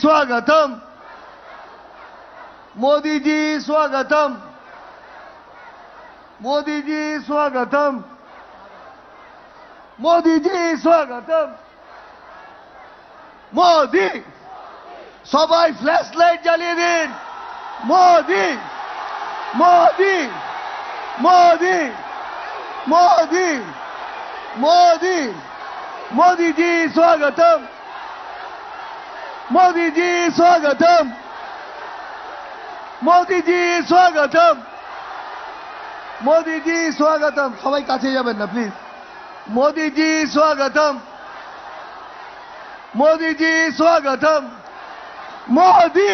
स्वागतम, मोदी जी स्वागतम, मोदी जी स्वागतम, मोदी जी स्वागतम, मोदी सबाई फ्लैश लाइट জ্বালিয়ে দিন, मोदी मोदी मोदी मोदी मोदी मोदी जी स्वागतम, मोदी जी स्वागतम, मोदी जी स्वागतम, मोदी जी स्वागतम। সবাই কাছে যাবেন না প্লিজ। मोदी जी स्वागतम, मोदी जी स्वागतम, मोदी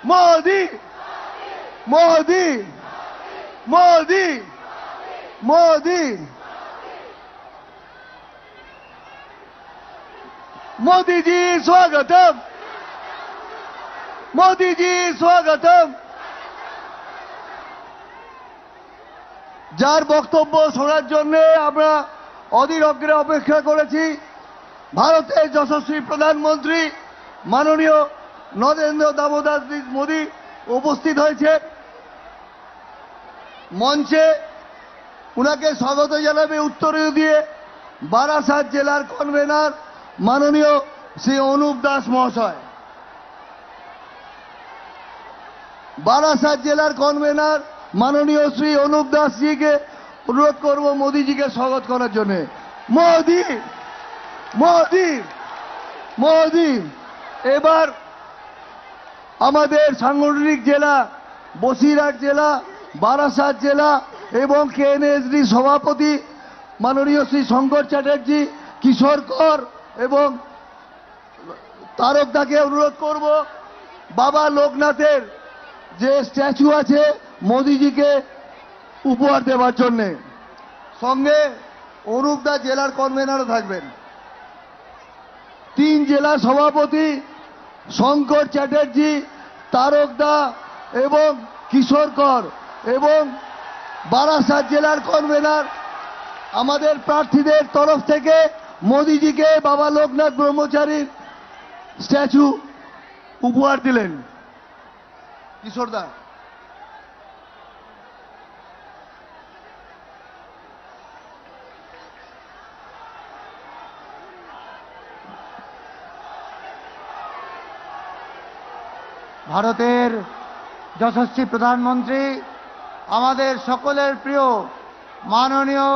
मोदी मोदी मोदी मोदी मोदी जी स्वागतम, मोदी जी स्वागतम। যার বক্তব্য শোনার জন্য আমরা অধীর অগ্রে অপেক্ষা করেছি, ভারতের যশস্বী প্রধানমন্ত্রী মাননীয় নরেন্দ্র দামোদর মোদী উপস্থিত হয়েছে। মঞ্চে উনাকে স্বাগত জানাবে উত্তরীয় দিয়ে বারাসাত জেলার কনভেনার মাননীয় শ্রী অনুপ দাস মহাশয়। বারাসাত জেলার কনভেনার মাননীয় শ্রী অনুপ দাস জিকে অনুরোধ করব মোদীজিকে স্বাগত করার জন্য। মোদি মোদি মোদি। এবার আমাদের সাংগঠনিক জেলা বসিরহাট জেলা, বারাসাত জেলা এবং কেএনএসডি সভাপতি মাননীয় শ্রী শঙ্কর চ্যাটার্জি, কিশোর কর এবং তারকদাকে অনুরোধ করব বাবা লোকনাথের যে স্ট্যাচু আছে মোদিজিকে উপহার দেওয়ার জন্য। সঙ্গে অনুপ দা জেলার কনভেনারও থাকবেন। 3 জেলা সভাপতি শঙ্কর চ্যাটার্জি, তারকদা এবং কিশোর কর এবং বারাসাত জেলার কনভেনার আমাদের প্রার্থীদের তরফ থেকে মোদিজিকে বাবা লোকনাথ ব্রহ্মচারীর স্ট্যাচু উপহার দিলেন। কিশোরদা। ভারতের যশস্বী প্রধানমন্ত্রী আমাদের সকলের প্রিয় মাননীয়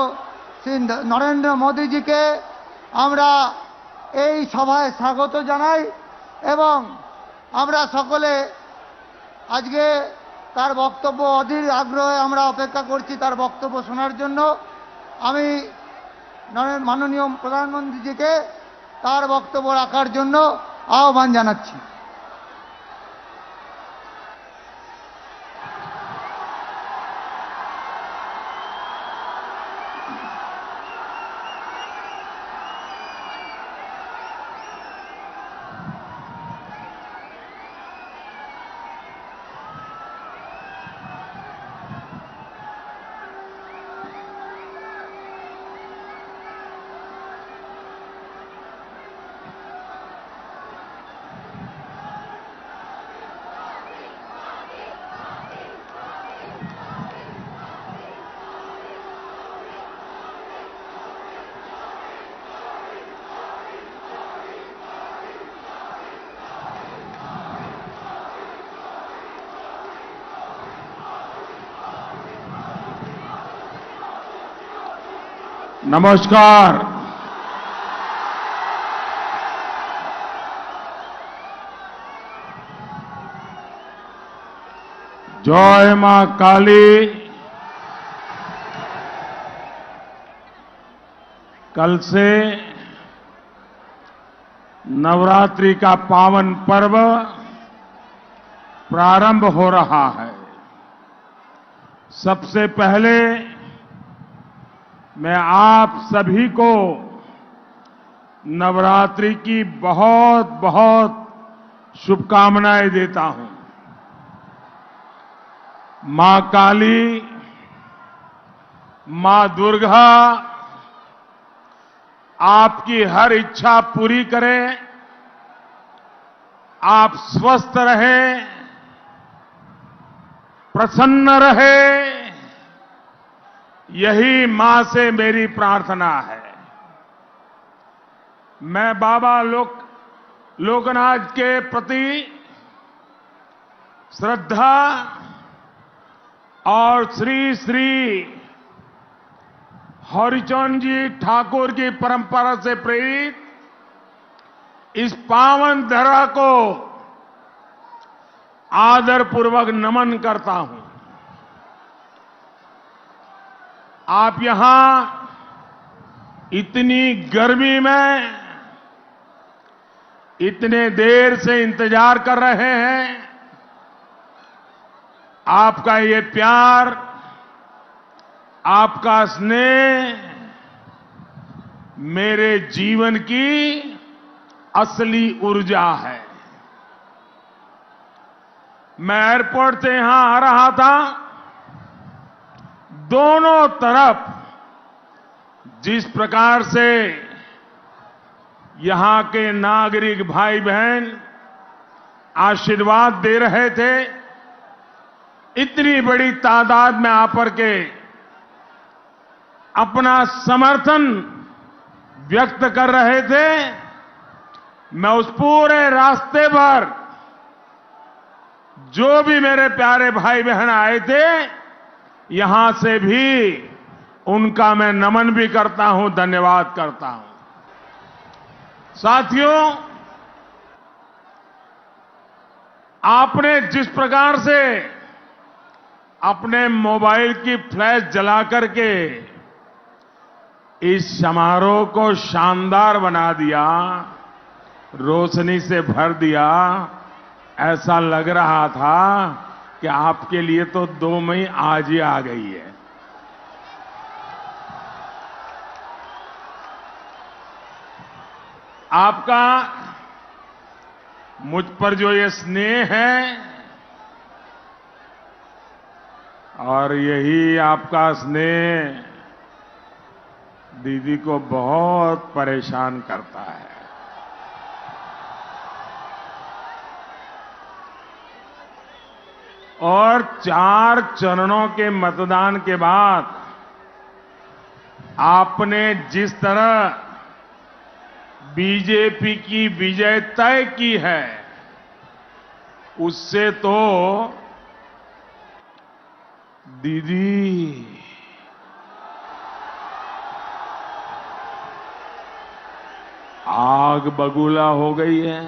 শ্রী নরেন্দ্র মোদীজিকে আমরা এই সভায় স্বাগত জানাই এবং আমরা সকলে আজকে তার বক্তব্য অধীর আগ্রহে আমরা অপেক্ষা করছি তার বক্তব্য শোনার জন্য। আমি মাননীয় প্রধানমন্ত্রীজিকে তার বক্তব্য রাখার জন্য আহ্বান জানাচ্ছি। नमस्कार। जय मां काली। कल से नवरात्रि का पावन पर्व प्रारंभ हो रहा है। सबसे पहले मैं आप सभी को नवरात्रि की बहुत बहुत शुभकामनाएं देता हूं। मां काली, मां दुर्गा आपकी हर इच्छा पूरी करें, आप स्वस्थ रहें, प्रसन्न रहे, यही मां से मेरी प्रार्थना है। मैं बाबा लोकनाथ के प्रति श्रद्धा और श्री श्री हरिचंद जी ठाकुर की परंपरा से प्रेरित इस पावन धरा को आदरपूर्वक नमन करता हूं। आप यहां इतनी गर्मी में इतने देर से इंतजार कर रहे हैं। आपका ये प्यार, आपका स्नेह मेरे जीवन की असली ऊर्जा है। मैं एयरपोर्ट से यहां आ रहा था, दोनों तरफ जिस प्रकार से यहां के नागरिक भाई बहन आशीर्वाद दे रहे थे, इतनी बड़ी तादाद में आकर के अपना समर्थन व्यक्त कर रहे थे, मैं उस पूरे रास्ते पर जो भी मेरे प्यारे भाई बहन आए थे, यहां से भी उनका मैं नमन भी करता हूं, धन्यवाद करता हूं। साथियों, आपने जिस प्रकार से अपने मोबाइल की फ्लैश जला करके इस समारोह को शानदार बना दिया, रोशनी से भर दिया, ऐसा लग रहा था कि आपके लिए तो 2 मई आज ही आ गई है। आपका मुझ पर जो ये स्नेह है और यही आपका स्नेह दीदी को बहुत परेशान करता है। और 4 चरणों के मतदान के बाद आपने जिस तरह बीजेपी की विजय तय की है, उससे तो दीदी आग बबूला हो गई है।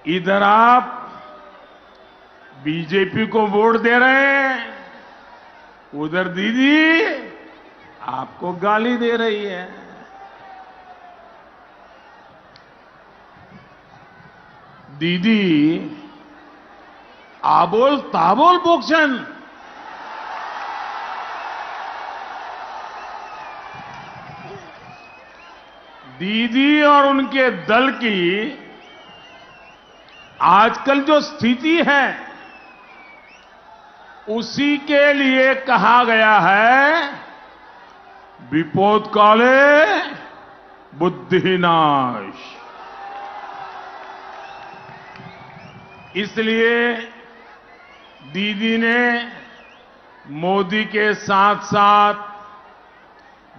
इधर आप बीजेपी को वोट दे रहे हैं, उधर दीदी आपको गाली दे रही है। दीदी आबोल ताबोल बोक्शन, दीदी और उनके दल की आजकल जो स्थिति है, उसी के लिए कहा गया है विपोद काले बुद्धिनाश। इसलिए दीदी ने मोदी के साथ साथ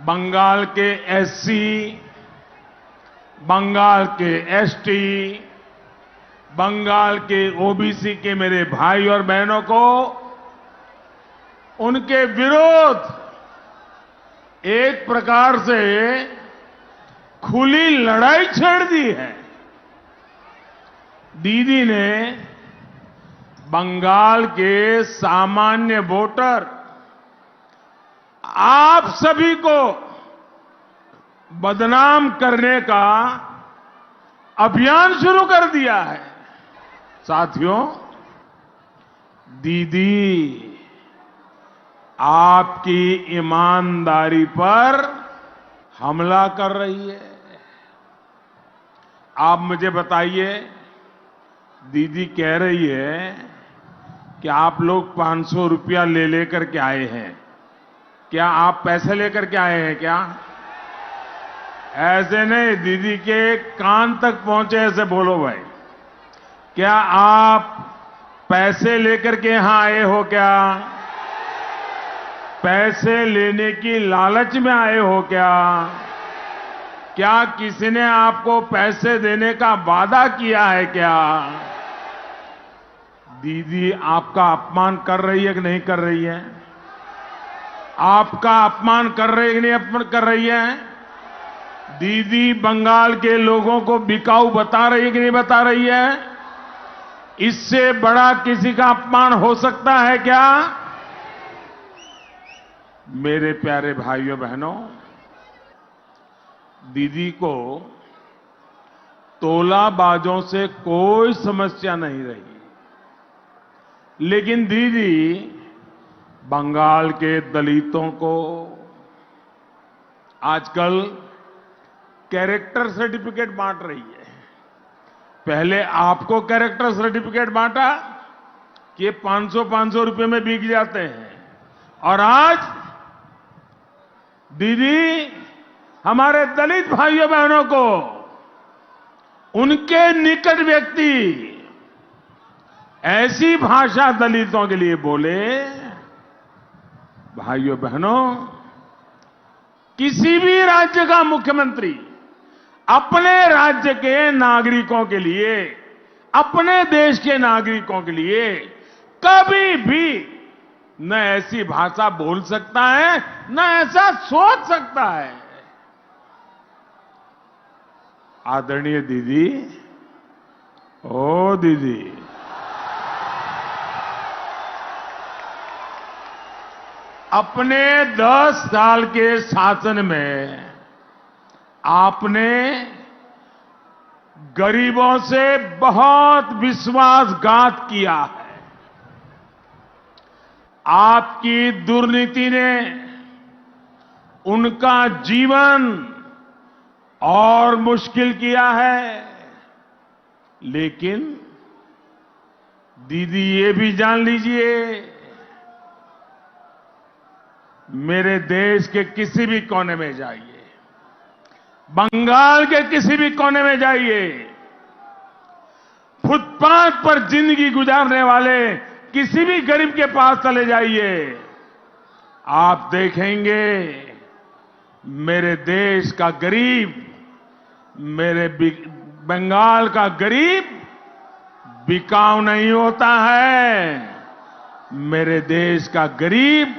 बंगाल के एससी, बंगाल के एसटी, बंगाल के ओबीसी के मेरे भाई और बहनों को उनके विरोध एक प्रकार से खुली लड़ाई छेड़ दी है। दीदी ने बंगाल के सामान्य वोटर आप सभी को बदनाम करने का अभियान शुरू कर दिया है। साथियों, दीदी आपकी ईमानदारी पर हमला कर रही है। आप मुझे बताइए, दीदी कह रही है कि आप लोग 500 रुपया ले लेकर के आए हैं। क्या आप पैसे लेकर के आए हैं क्या? ऐसे नहीं, दीदी के कान तक पहुंचे ऐसे बोलो भाई। क्या आप पैसे लेकर के यहां आए हो क्या? पैसे लेने की लालच में आए हो क्या? क्या किसी ने आपको पैसे देने का वादा किया है क्या? दीदी आपका अपमान कर रही है कि नहीं कर रही है? आपका अपमान कर रही है कि नहीं अपमान कर रही है? दीदी बंगाल के लोगों को बिकाऊ बता रही है कि नहीं बता रही है? इससे बड़ा किसी का अपमान हो सकता है क्या? मेरे प्यारे भाइयों बहनों, दीदी को तोलाबाजों से कोई समस्या नहीं रही, लेकिन दीदी बंगाल के दलितों को आजकल कैरेक्टर सर्टिफिकेट बांट रही है। पहले आपको कैरेक्टर सर्टिफिकेट बांटा कि 500 रुपए में बिक जाते हैं, और आज दीदी हमारे दलित भाइयों बहनों को उनके निकट व्यक्ति ऐसी भाषा दलितों के लिए बोले। भाइयों बहनों, किसी भी राज्य का मुख्यमंत्री अपने राज्य के नागरिकों के लिए, अपने देश के नागरिकों के लिए कभी भी न ऐसी भाषा बोल सकता है, न ऐसा सोच सकता है। आदरणीय दीदी, ओ दीदी, अपने 10 साल के शासन में आपने गरीबों से बहुत विश्वासघात किया है। आपकी दुर्नीति ने उनका जीवन और मुश्किल किया है। लेकिन दीदी ये भी जान लीजिए, मेरे देश के किसी भी कोने में जाइए, बंगाल के किसी भी कोने में जाइए, फुटपाथ पर जिंदगी गुजारने वाले किसी भी गरीब के पास चले जाइए, आप देखेंगे मेरे देश का गरीब, मेरे बंगाल का गरीब बिकाऊ नहीं होता है। मेरे देश का गरीब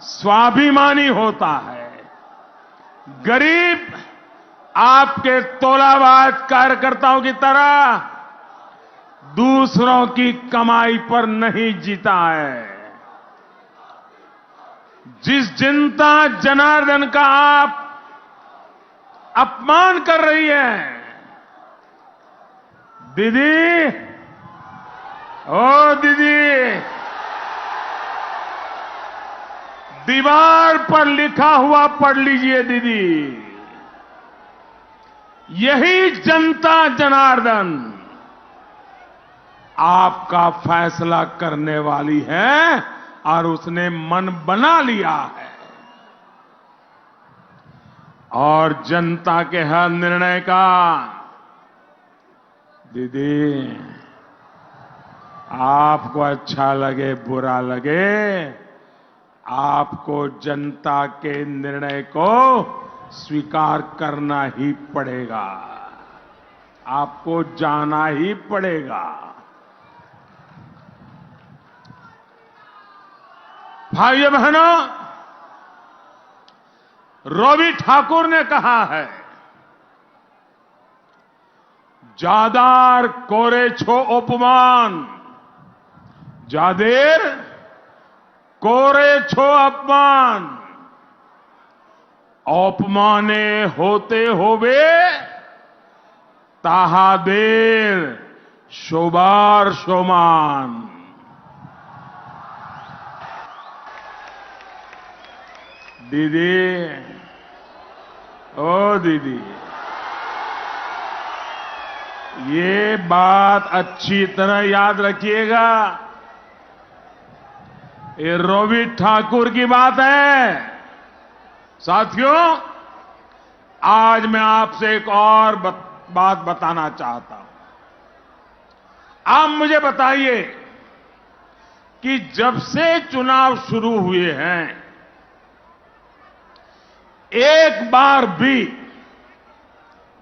स्वाभिमानी होता है। गरीब आपके तोलाबाज कार्यकर्ताओं की तरह दूसरों की कमाई पर नहीं जीता है। जिस जनता जनार्दन का आप अपमान कर रही है, दीदी, ओ दीदी, दीवार पर लिखा हुआ पढ़ लीजिए दीदी। यही जनता जनार्दन आपका फैसला करने वाली है और उसने मन बना लिया है। और जनता के हर निर्णय का दीदी, आपको अच्छा लगे बुरा लगे, आपको जनता के निर्णय को स्वीकार करना ही पड़ेगा, आपको जाना ही पड़ेगा। भाइयों बहनों, रवि ठाकुर ने कहा है, जादार कोरे छो अपमान, जादेर कोरे छो अपमान, अपमाने होते होवे ताहादेर शोभार शोमान। दीदी, ओ दीदी, ये बात अच्छी तरह याद रखिएगा। ये रवि ठाकुर की बात है। साथियों, आज मैं आपसे एक और बात बताना चाहता हूं। आप मुझे बताइए कि जब से चुनाव शुरू हुए हैं, एक बार भी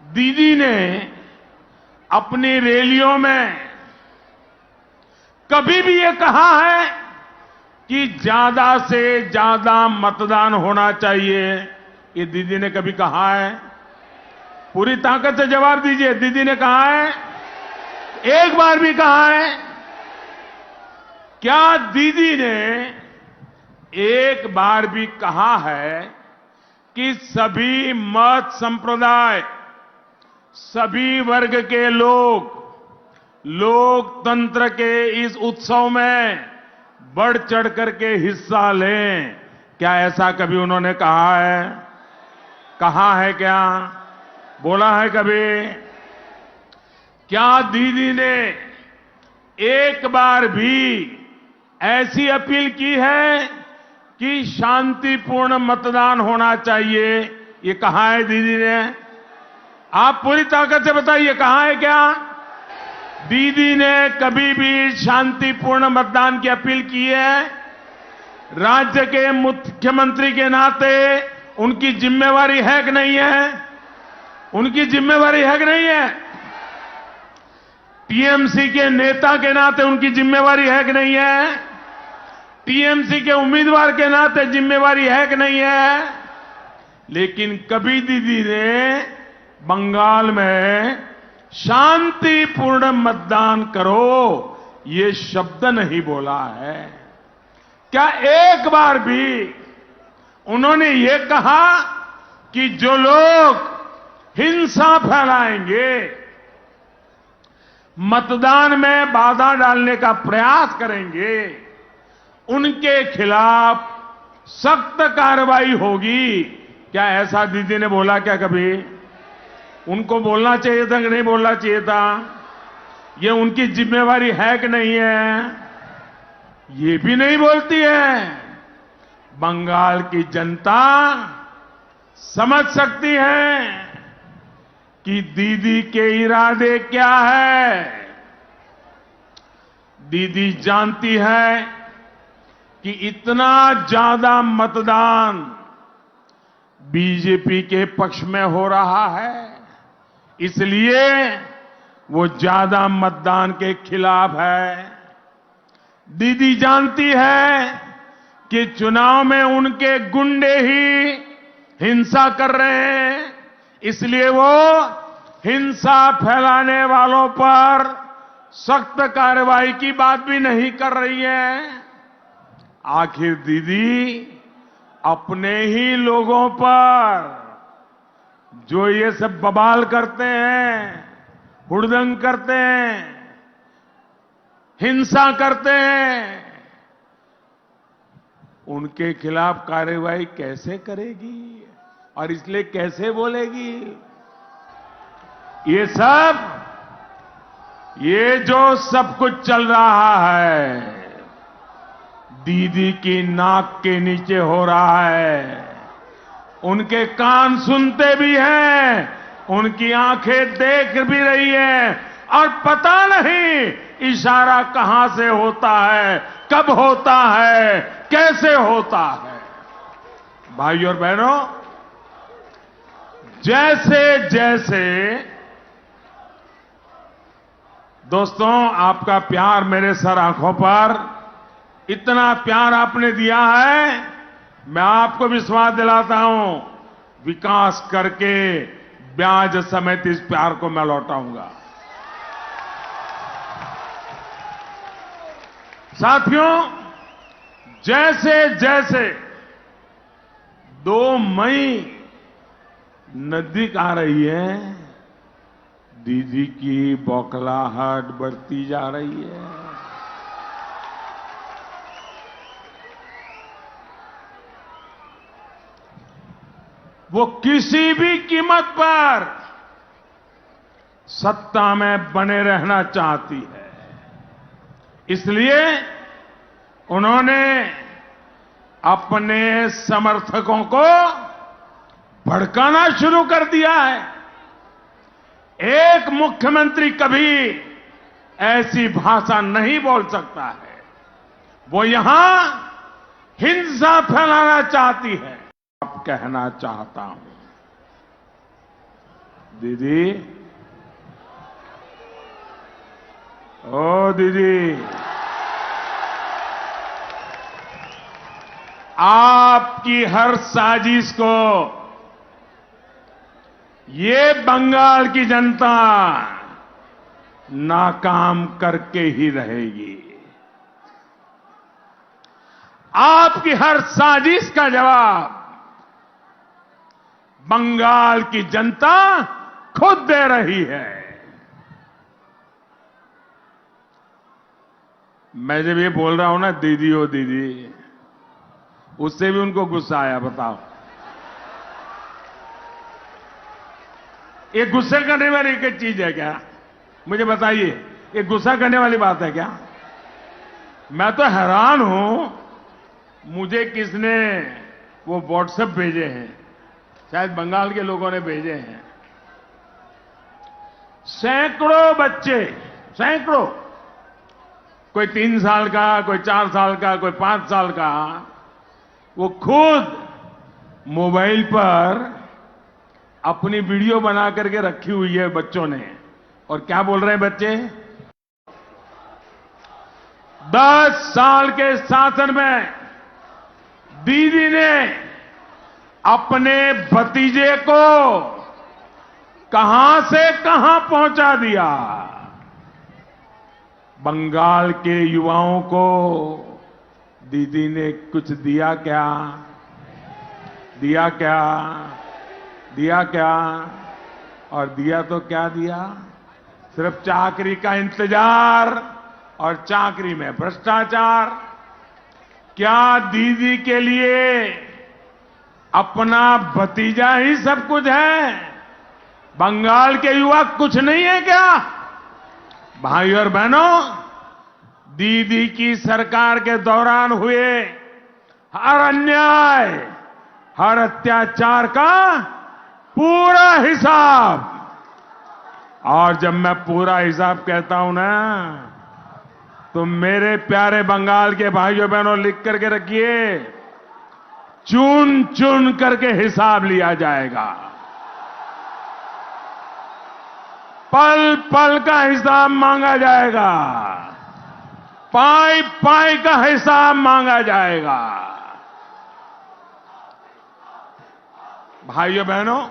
दीदी ने अपनी रैलियों में कभी भी ये कहा है कि ज्यादा से ज्यादा मतदान होना चाहिए? ये दीदी ने कभी कहा है? पूरी ताकत से जवाब दीजिए, दीदी ने कहा है? एक बार भी कहा है? क्या दीदी ने एक बार भी कहा है कि सभी मत संप्रदाय, सभी वर्ग के लोग लोकतंत्र के इस उत्सव में बढ़ चढ़ करके हिस्सा लें? क्या ऐसा कभी उन्होंने कहा है? कहा है क्या? बोला है कभी? क्या दीदी ने एक बार भी ऐसी अपील की है कि शांतिपूर्ण मतदान होना चाहिए? ये कहा है दीदी ने? आप पूरी ताकत से बताइए, कहा है क्या? दीदी ने कभी भी शांतिपूर्ण मतदान की अपील की है? राज्य के मुख्यमंत्री के नाते उनकी जिम्मेवारी है कि नहीं है? उनकी जिम्मेवारी है कि नहीं है? टीएमसी के नेता के नाते उनकी जिम्मेवारी है कि नहीं है? टीएमसी के उम्मीदवार के नाते जिम्मेवारी है कि नहीं है? लेकिन कभी दीदी ने बंगाल में शांतिपूर्ण मतदान करो ये शब्द नहीं बोला है। क्या एक बार भी उन्होंने ये कहा कि जो लोग हिंसा फैलाएंगे, मतदान में बाधा डालने का प्रयास करेंगे, उनके खिलाफ सख्त कार्रवाई होगी? क्या ऐसा दीदी ने बोला क्या कभी? उनको बोलना चाहिए था कि नहीं बोलना चाहिए था? ये उनकी जिम्मेवारी है कि नहीं है? ये भी नहीं बोलती है। बंगाल की जनता समझ सकती है कि दीदी के इरादे क्या है। दीदी जानती है कि इतना ज्यादा मतदान बीजेपी के पक्ष में हो रहा है, इसलिए वो ज्यादा मतदान के खिलाफ है। दीदी जानती है कि चुनाव में उनके गुंडे ही हिंसा कर रहे हैं, इसलिए वो हिंसा फैलाने वालों पर सख्त कार्रवाई की बात भी नहीं कर रही है। आखिर दीदी अपने ही लोगों पर जो ये सब बवाल करते हैं, हुड़दंग करते हैं, हिंसा करते हैं, उनके खिलाफ कार्रवाई कैसे करेगी और इसलिए कैसे बोलेगी? ये जो सब कुछ चल रहा है, दीदी की नाक के नीचे हो रहा है। उनके कान सुनते भी हैं, उनकी आंखें देख भी रही हैं, और पता नहीं इशारा कहां से होता है, कब होता है, कैसे होता है। भाइयों और बहनों, जैसे जैसे दोस्तों आपका प्यार मेरे सर आंखों पर, इतना प्यार आपने दिया है, मैं आपको विश्वास दिलाता हूं, विकास करके ब्याज समेत इस प्यार को मैं लौटाऊंगा। साथियों, जैसे जैसे 2 मई नजदीक आ रही है, दीदी की बौखलाहट बढ़ती जा रही है। वो किसी भी कीमत पर सत्ता में बने रहना चाहती है, इसलिए उन्होंने अपने समर्थकों को भड़काना शुरू कर दिया है। एक मुख्यमंत्री कभी ऐसी भाषा नहीं बोल सकता है। वो यहां हिंसा फैलाना चाहती है। आप कहना चाहता हूं, दीदी, ओ दीदी, आपकी हर साजिश को ये बंगाल की जनता नाकाम करके ही रहेगी। आपकी हर साजिश का जवाब बंगाल की जनता खुद दे रही है। मैं जब ये बोल रहा हूं ना, दीदी ओ दीदी, उससे भी उनको गुस्सा आया। बताओ, ये गुस्सा करने वाली एक चीज है क्या? मुझे बताइए, ये गुस्सा करने वाली बात है क्या? मैं तो हैरान हूं, मुझे किसने वो व्हाट्सएप भेजे हैं, शायद बंगाल के लोगों ने भेजे हैं। सैकड़ों बच्चे, सैकड़ों, कोई 3 साल का, कोई 4 साल का, कोई 5 साल का, वो खुद मोबाइल पर अपनी वीडियो बना करके रखी हुई है बच्चों ने। और क्या बोल रहे हैं बच्चे? 10 साल के शासन में दीदी ने अपने भतीजे को कहां से कहां पहुंचा दिया। बंगाल के युवाओं को दीदी ने कुछ दिया क्या? दिया क्या? दिया क्या? और दिया तो क्या दिया? सिर्फ चाकरी का इंतजार और चाकरी में भ्रष्टाचार। क्या दीदी के लिए अपना भतीजा ही सब कुछ है? बंगाल के युवा कुछ नहीं है क्या? भाई और बहनों, दीदी की सरकार के दौरान हुए हर अन्याय, हर अत्याचार का पूरा हिसाब, और जब मैं पूरा हिसाब कहता हूं ना, तो मेरे प्यारे बंगाल के भाइयों बहनों लिख करके रखिए, चुन चुन करके हिसाब लिया जाएगा। पल पल का हिसाब मांगा जाएगा, पाई पाई का हिसाब मांगा जाएगा। भाइयों बहनों,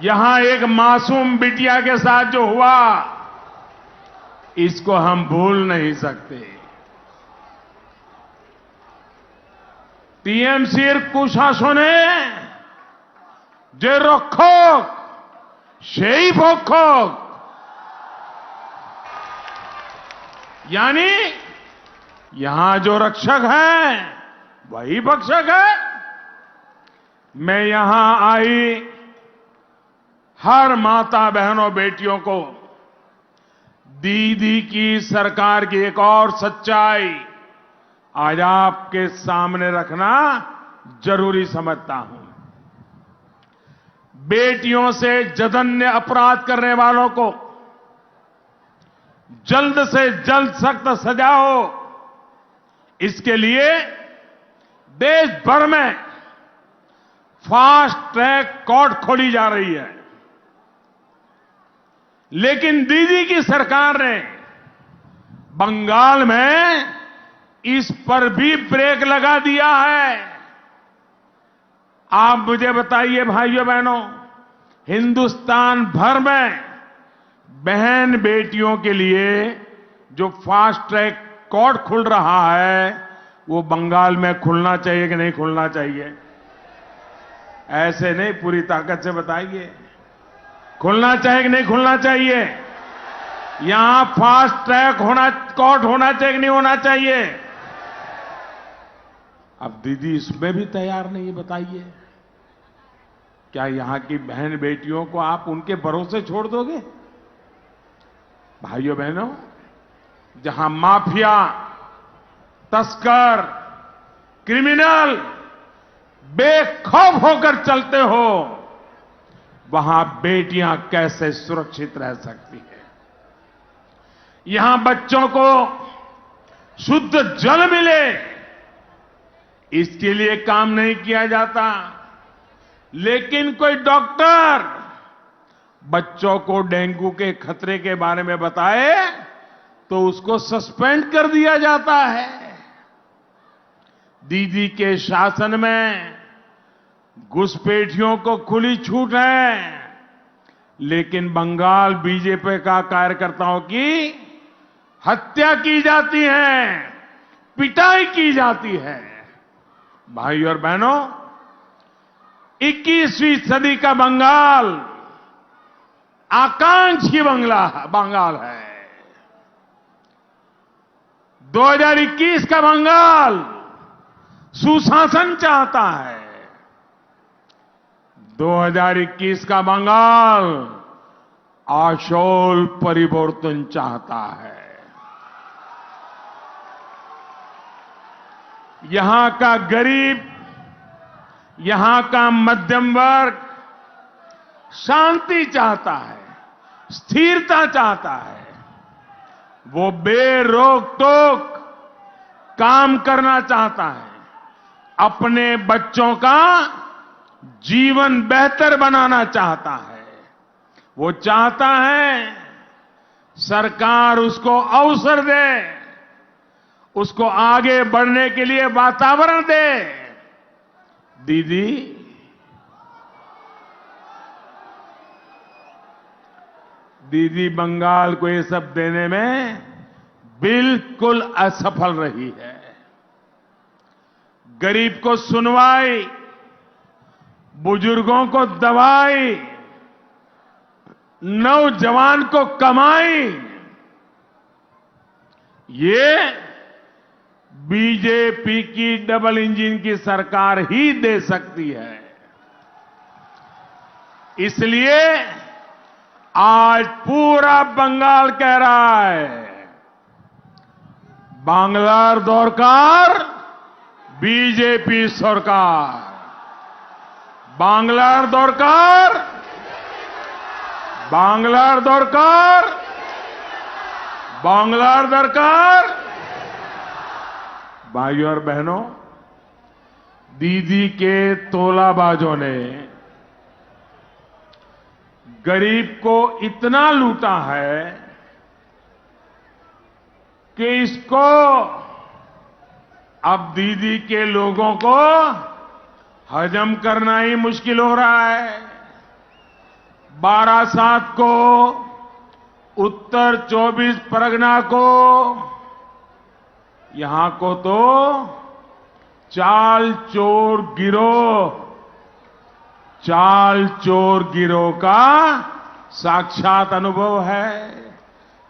यहां एक मासूम बिटिया के साथ जो हुआ, इसको हम भूल नहीं सकते। टीएमसीर कुशासने যে রক্ষক সেই ভক্ষক, यानी यहां जो रक्षक है वही भक्षक है। मैं यहां आई हर माता बहनों बेटियों को दीदी की सरकार की एक और सच्चाई आज आपके सामने रखना जरूरी समझता हूं। बेटियों से जघन्य अपराध करने वालों को जल्द से जल्द सख्त सजा हो, इसके लिए देश भर में फास्ट ट्रैक कोर्ट खोली जा रही है। लेकिन दीदी की सरकार ने बंगाल में इस पर भी ब्रेक लगा दिया है। आप मुझे बताइए भाइयों बहनों, हिंदुस्तान भर में बहन बेटियों के लिए जो फास्ट ट्रैक कोर्ट खुल रहा है, वो बंगाल में खुलना चाहिए कि नहीं खुलना चाहिए? ऐसे नहीं, पूरी ताकत से बताइए, खुलना चाहिए कि नहीं खुलना चाहिए? यहां फास्ट ट्रैक कोर्ट होना चाहिए कि नहीं होना चाहिए? अब दीदी इसमें भी तैयार नहीं है। बताइए, क्या यहां की बहन बेटियों को आप उनके भरोसे छोड़ दोगे? भाइयों बहनों, जहां माफिया, तस्कर क्रिमिनल बेखौफ होकर चलते हो, वहां बेटियां कैसे सुरक्षित रह सकती है। यहां बच्चों को शुद्ध जल मिले, इसके लिए काम नहीं किया जाता। लेकिन कोई डॉक्टर बच्चों को डेंगू के खतरे के बारे में बताए तो उसको सस्पेंड कर दिया जाता है। दीदी के शासन में घुसपैठियों को खुली छूट है, लेकिन बंगाल बीजेपी का कार्यकर्ताओं की हत्या की जाती है, पिटाई की जाती है। भाई और बहनों, 21वीं सदी का बंगाल आकांक्षी बंगाल है। 2021 का बंगाल सुशासन चाहता है। 2021 का बंगाल आशोल परिवर्तन चाहता है। यहां का गरीब, यहां का मध्यम वर्ग शांति चाहता है, स्थिरता चाहता है। वो बेरोक टोक काम करना चाहता है, अपने बच्चों का जीवन बेहतर बनाना चाहता है। वो चाहता है सरकार उसको अवसर दे, उसको आगे बढ़ने के लिए वातावरण दे। दीदी बंगाल को ये सब देने में बिल्कुल असफल रही है। गरीब को सुनवाई, बुजुर्गों को दवाई, नौजवान को कमाई, ये बीजेपी की डबल इंजन की सरकार ही दे सकती है। इसलिए आज पूरा बंगाल कह रहा है, बांग्लार दरकार बीजेपी सरकार, बांग्लार दरकार, बांग्लार दरकार, बांग्लार दरकार। भाइयों और बहनों, दीदी के तोलाबाजों ने गरीब को इतना लूटा है कि इसको अब दीदी के लोगों को हजम करना ही मुश्किल हो रहा है। बारासात को, उत्तर 24 परगना को, यहां को तो चाल चोर गिरोह का साक्षात अनुभव है।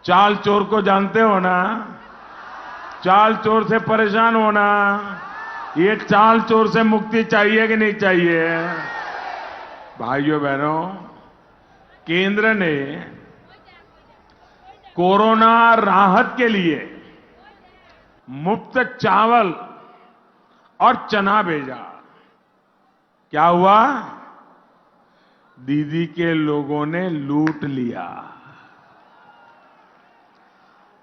चाल चोर को जानते हो ना? चाल चोर से परेशान होना, ये चाल चोर से मुक्ति चाहिए कि नहीं चाहिए? भाइयों बहनों, केंद्र ने कोरोना राहत के लिए मुफ्त चावल और चना भेजा। क्या हुआ? दीदी के लोगों ने लूट लिया।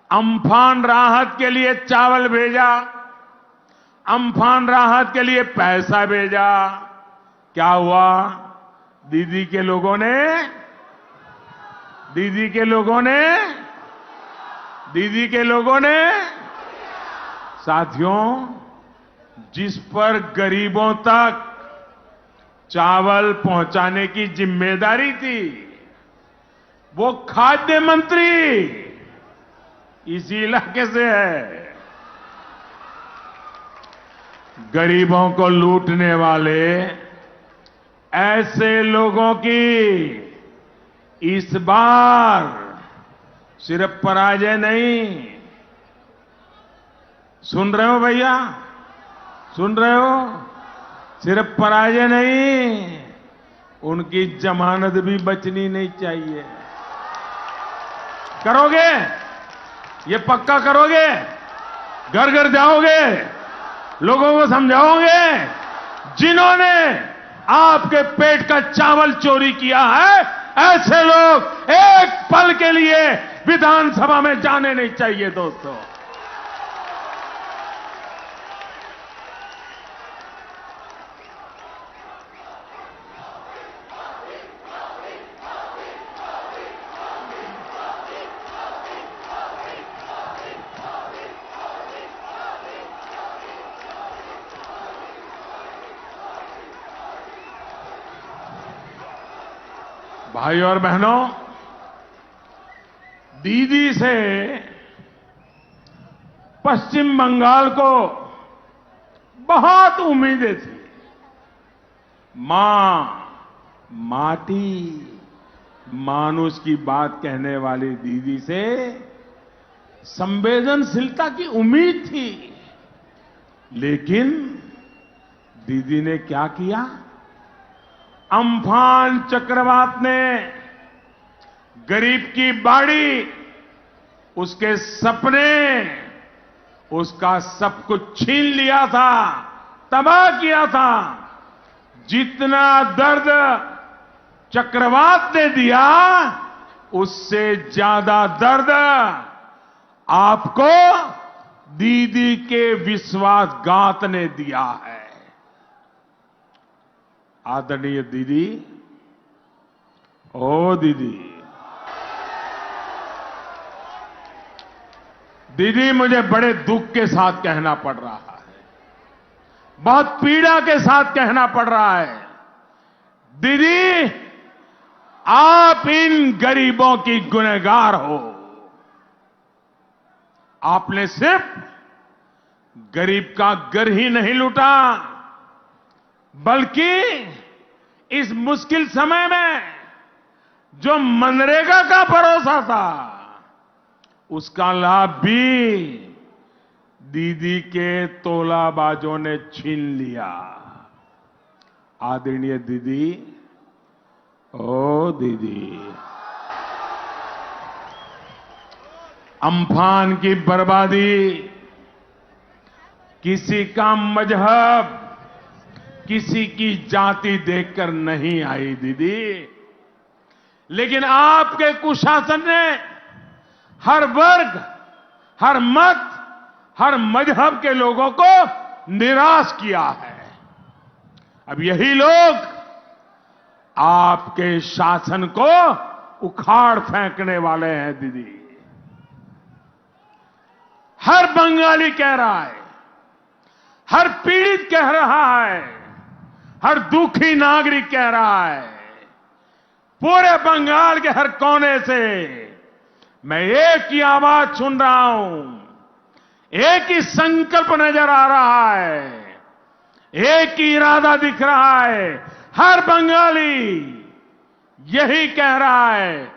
अम्फान राहत के लिए चावल भेजा, अम्फान राहत के लिए पैसा भेजा। क्या हुआ? दीदी के लोगों ने साथियों, जिस पर गरीबों तक चावल पहुंचाने की जिम्मेदारी थी, वो खाद्य मंत्री इसी इलाके से है। गरीबों को लूटने वाले ऐसे लोगों की इस बार सिर्फ पराजय नहीं, सुन रहे हो भैया? सुन रहे हो? सिर्फ पराजय नहीं, उनकी जमानत भी बचनी नहीं चाहिए। करोगे? ये पक्का करोगे? घर घर जाओगे? लोगों को समझाओगे? जिन्होंने आपके पेट का चावल चोरी किया है, ऐसे लोग एक पल के लिए विधानसभा में जाने नहीं चाहिए दोस्तों। भाइयों और बहनों, दीदी से पश्चिम बंगाल को बहुत उम्मीदें थी। मां, माटी, मानुष की बात कहने वाली दीदी से संवेदनशीलता की उम्मीद थी। लेकिन दीदी ने क्या किया? अम्फान चक्रवात ने गरीब की बाड़ी, उसके सपने, उसका सब कुछ छीन लिया था, तबाह किया था। जितना दर्द चक्रवात ने दिया, उससे ज्यादा दर्द आपको दीदी के विश्वासघात ने दिया है। आदरणीय दीदी, ओ दीदी, दीदी मुझे बड़े दुख के साथ कहना पड़ रहा है, बहुत पीड़ा के साथ कहना पड़ रहा है। दीदी, आप इन गरीबों की गुनहगार हो। आपने सिर्फ गरीब का घर ही नहीं लूटा, बल्कि इस मुश्किल समय में जो मनरेगा का भरोसा था, उसका लाभ भी दीदी के तोलाबाजों ने छीन लिया। आदरणीय दीदी, ओ दीदी, अम्फान की बर्बादी किसी का मजहब, किसी की जाति देखकर नहीं आई दीदी, लेकिन आपके कुशासन ने हर वर्ग, हर मत, हर मजहब के लोगों को निराश किया है। अब यही लोग आपके शासन को उखाड़ फेंकने वाले हैं दीदी। हर बंगाली कह रहा है, हर पीड़ित कह रहा है, हर दुखी नागरिक कह रहा है, पूरे बंगाल के हर कोने से मैं एक ही आवाज सुन रहा हूं, एक ही संकल्प नजर आ रहा है, एक ही इरादा दिख रहा है। हर बंगाली यही कह रहा है,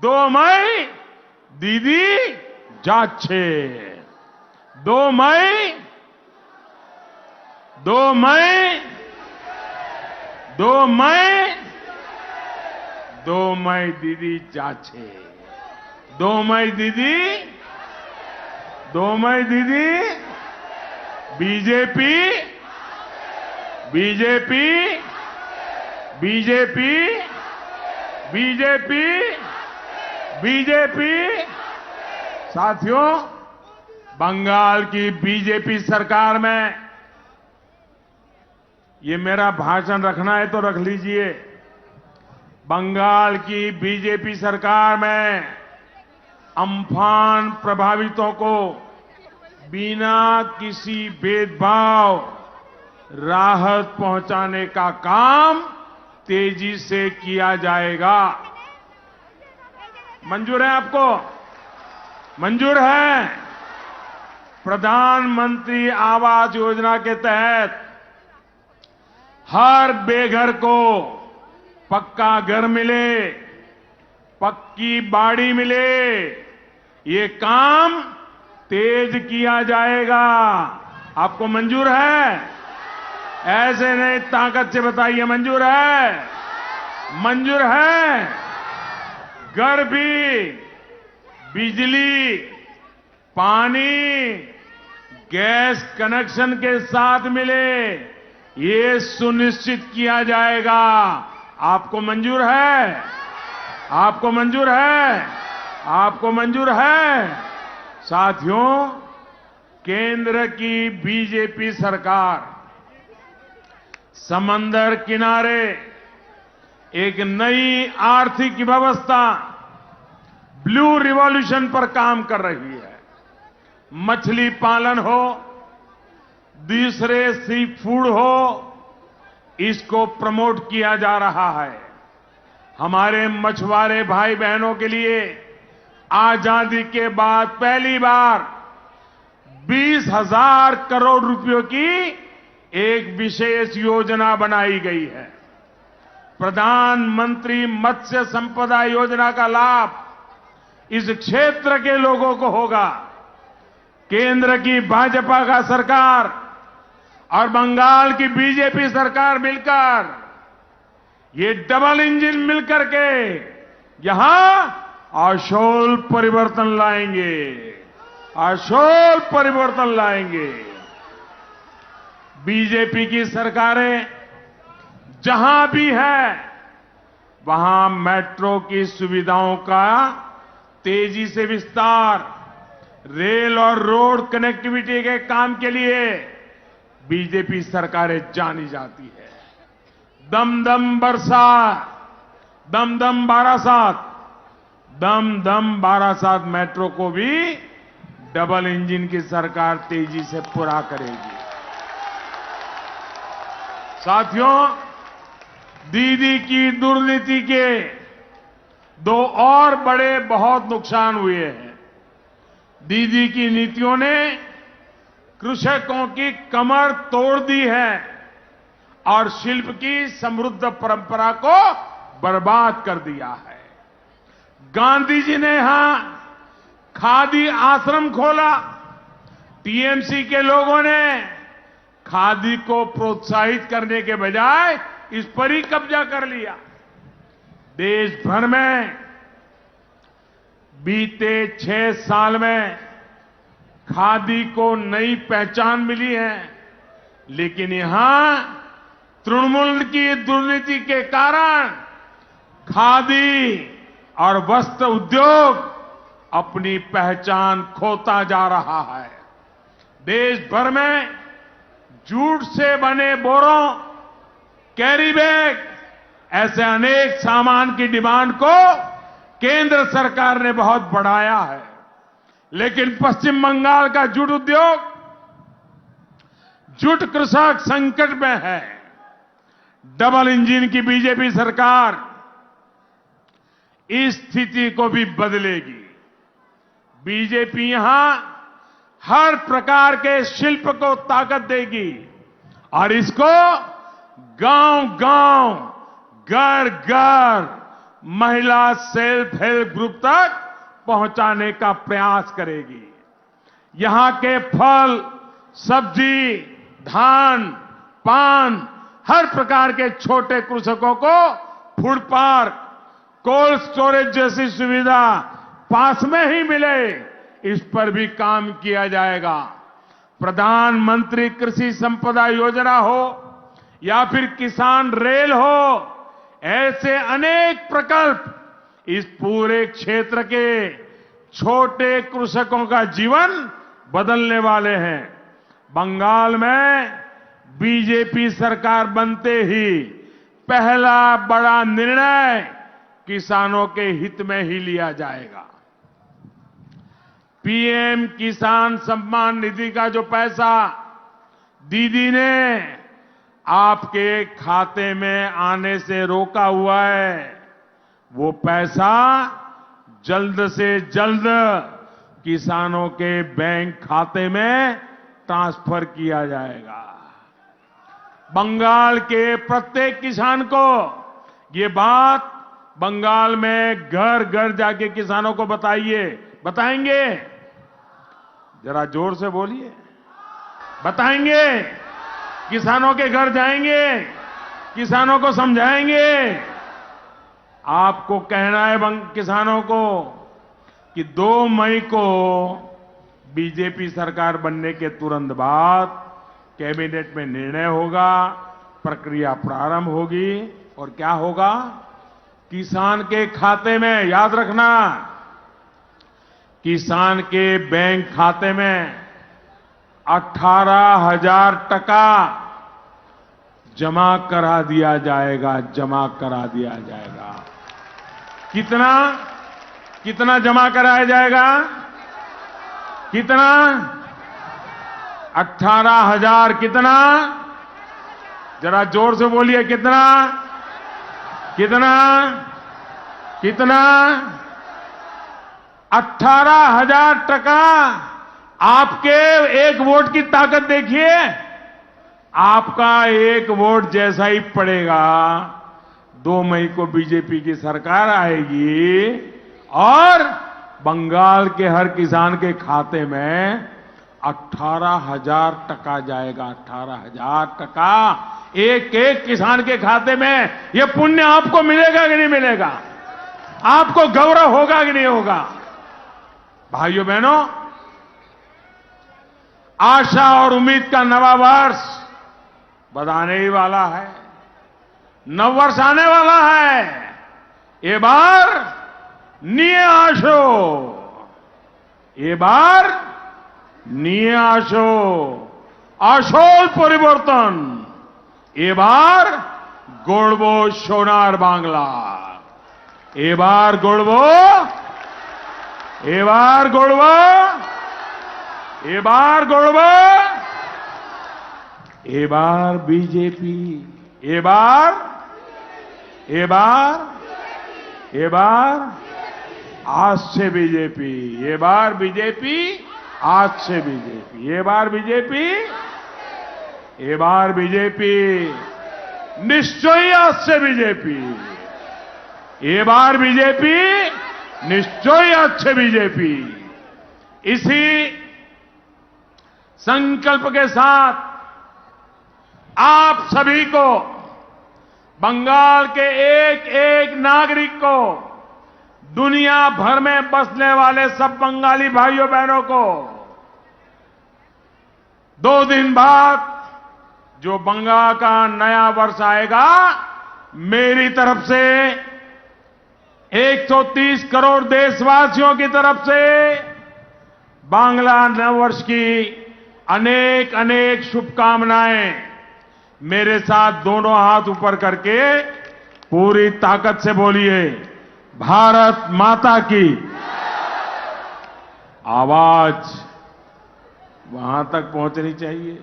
2 मई दीदी जाच्छे, 2 मई, 2 मई, 2 मई, 2 मई दीदी जाच्छे, 2 मई दीदी, 2 मई दीदी, BJP, BJP, BJP, BJP, BJP. साथियों, बंगाल की बीजेपी सरकार में, ये मेरा भाषण रखना है तो रख लीजिए, बंगाल की बीजेपी सरकार में अम्फान प्रभावितों को बिना किसी भेदभाव राहत पहुंचाने का काम तेजी से किया जाएगा। मंजूर है आपको? मंजूर है? प्रधानमंत्री आवास योजना के तहत हर बेघर को पक्का घर मिले, पक्की बाड़ी मिले, ये काम तेज किया जाएगा। आपको मंजूर है? ऐसे नहीं, ताकत से बताइए मंजूर है? मंजूर है? घर भी, बिजली, पानी, गैस कनेक्शन के साथ मिले, ये सुनिश्चित किया जाएगा। आपको मंजूर है? आपको मंजूर है? आपको मंजूर है? साथियों, केंद्र की बीजेपी सरकार समंदर किनारे एक नई आर्थिक व्यवस्था ब्लू रिवॉल्यूशन पर काम कर रही है। मछली पालन हो, दूसरे सी फूड हो, इसको प्रमोट किया जा रहा है। हमारे मछुआरे भाई बहनों के लिए आजादी के बाद पहली बार 20,000 करोड़ रुपयों की एक विशेष योजना बनाई गई है। प्रधानमंत्री मत्स्य संपदा योजना का लाभ इस क्षेत्र के लोगों को होगा। केंद्र की भाजपा का सरकार और बंगाल की बीजेपी सरकार मिलकर, ये डबल इंजन मिलकर के यहां आशोल परिवर्तन लाएंगे, आशोल परिवर्तन लाएंगे। बीजेपी की सरकारें जहां भी है, वहां मेट्रो की सुविधाओं का तेजी से विस्तार, रेल और रोड कनेक्टिविटी के काम के लिए बीजेपी सरकारें जानी जाती है। दमदम बरसात, दमदम बारासात, दमदम बारासात मेट्रो को भी डबल इंजन की सरकार तेजी से पूरा करेगी। साथियों, दीदी की दुर्नीति के दो और बड़े बहुत नुकसान हुए हैं। दीदी की नीतियों ने कृषकों की कमर तोड़ दी है और शिल्प की समृद्ध परंपरा को बर्बाद कर दिया है। गांधी जी ने यहां खादी आश्रम खोला, टीएमसी के लोगों ने खादी को प्रोत्साहित करने के बजाय इस पर ही कब्जा कर लिया। देश भर में बीते 6 साल में खादी को नई पहचान मिली है, लेकिन यहां तृणमूल की दुर्नीति के कारण खादी और वस्त्र उद्योग अपनी पहचान खोता जा रहा है। देश भर में जूट से बने बोरों, कैरी बैग, ऐसे अनेक सामान की डिमांड को केंद्र सरकार ने बहुत बढ़ाया है, लेकिन पश्चिम बंगाल का जूट उद्योग, जूट कृषक संकट में है। डबल इंजन की बीजेपी सरकार इस स्थिति को भी बदलेगी। बीजेपी यहां हर प्रकार के शिल्प को ताकत देगी और इसको गांव-गांव, घर-घर, महिला सेल्फ हेल्प ग्रुप तक पहुंचाने का प्रयास करेगी। यहां के फल, सब्जी, धान, पान, हर प्रकार के छोटे कृषकों को फूड पार्क, कोल्ड स्टोरेज जैसी सुविधा पास में ही मिले, इस पर भी काम किया जाएगा। प्रधानमंत्री कृषि संपदा योजना हो या फिर किसान रेल हो, ऐसे अनेक प्रकल्प इस पूरे क्षेत्र के छोटे कृषकों का जीवन बदलने वाले हैं। बंगाल में बीजेपी सरकार बनते ही पहला बड़ा निर्णय किसानों के हित में ही लिया जाएगा। पीएम किसान सम्मान निधि का जो पैसा दीदी ने आपके खाते में आने से रोका हुआ है, वो पैसा जल्द से जल्द किसानों के बैंक खाते में ट्रांसफर किया जाएगा। बंगाल के प्रत्येक किसान को ये बात बंगाल में घर घर जाके किसानों को बताइए। बताएंगे? जरा जोर से बोलिए। बताएंगे? किसानों के घर जाएंगे, किसानों को समझाएंगे। आपको कहना है किसानों को कि 2 मई को बीजेपी सरकार बनने के तुरंत बाद कैबिनेट में निर्णय होगा, प्रक्रिया प्रारंभ होगी और क्या होगा? किसान के खाते में, याद रखना, किसान के बैंक खाते में 18,000 टका जमा करा दिया जाएगा, जमा करा दिया जाएगा। कितना कितना जमा कराया जाएगा? कितना? 18,000। कितना? जरा जोर से बोलिए, कितना? कितना? कितना? 18,000 टका। आपके एक वोट की ताकत देखिए। आपका एक वोट जैसा ही पड़ेगा, 2 मई को बीजेपी की सरकार आएगी और बंगाल के हर किसान के खाते में 18,000 टका जाएगा। 18,000 टका एक एक किसान के खाते में। यह पुण्य आपको मिलेगा कि नहीं मिलेगा? आपको गौरव होगा कि नहीं होगा? भाइयों बहनों, आशा और उम्मीद का नवा वर्ष बधाने ही वाला है। नव वर्ष आने वाला है। ये बार निये आशो, এবার নিয়ে আসো আসল পরিবর্তন। এবার গড়ব সোনার বাংলা। এবার গড়ব, এবার গড়ব, এবার গড়ব, এবার বিজেপি, এবার এবার এবার আসছে বিজেপি, এবার বিজেপি আসছে বিজেপি, এবার বিজেপি, এবার বিজেপি নিশ্চয়ই আসছে বিজেপি, এবার বিজেপি নিশ্চয়ই আসছে বিজেপি। इसी संकल्प के साथ आप सभी को, बंगाल के एक एक नागरिक को, दुनिया भर में बसने वाले सब बंगाली भाइयों बहनों को 2 दिन बाद जो बंगाल का नया वर्ष आएगा, मेरी तरफ से 130 करोड़ देशवासियों की तरफ से बांग्ला नववर्ष की अनेक अनेक शुभकामनाएं। मेरे साथ दोनों हाथ ऊपर करके पूरी ताकत से बोलिए, भारत माता की। आवाज वहां तक पहुंचनी चाहिए।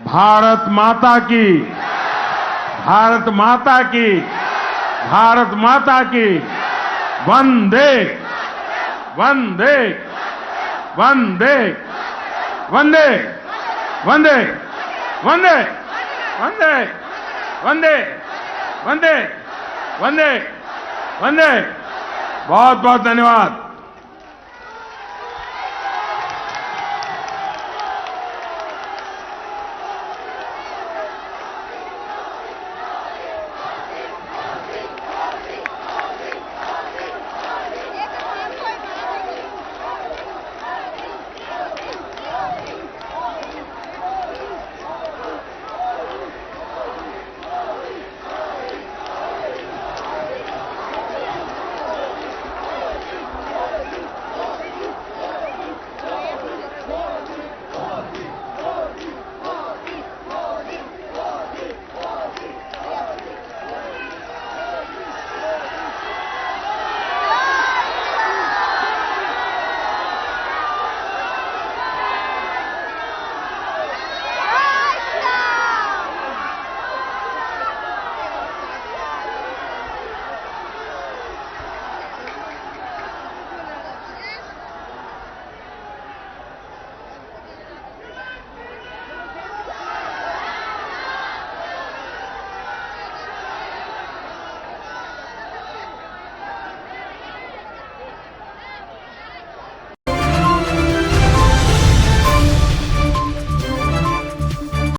भारत माता की, भारत माता की, भारत माता की। वंदे वंदे वंदे वंदे वंदे वंदे वंदे वंदे वंदे वंदे वंदे। बहुत बहुत धन्यवाद।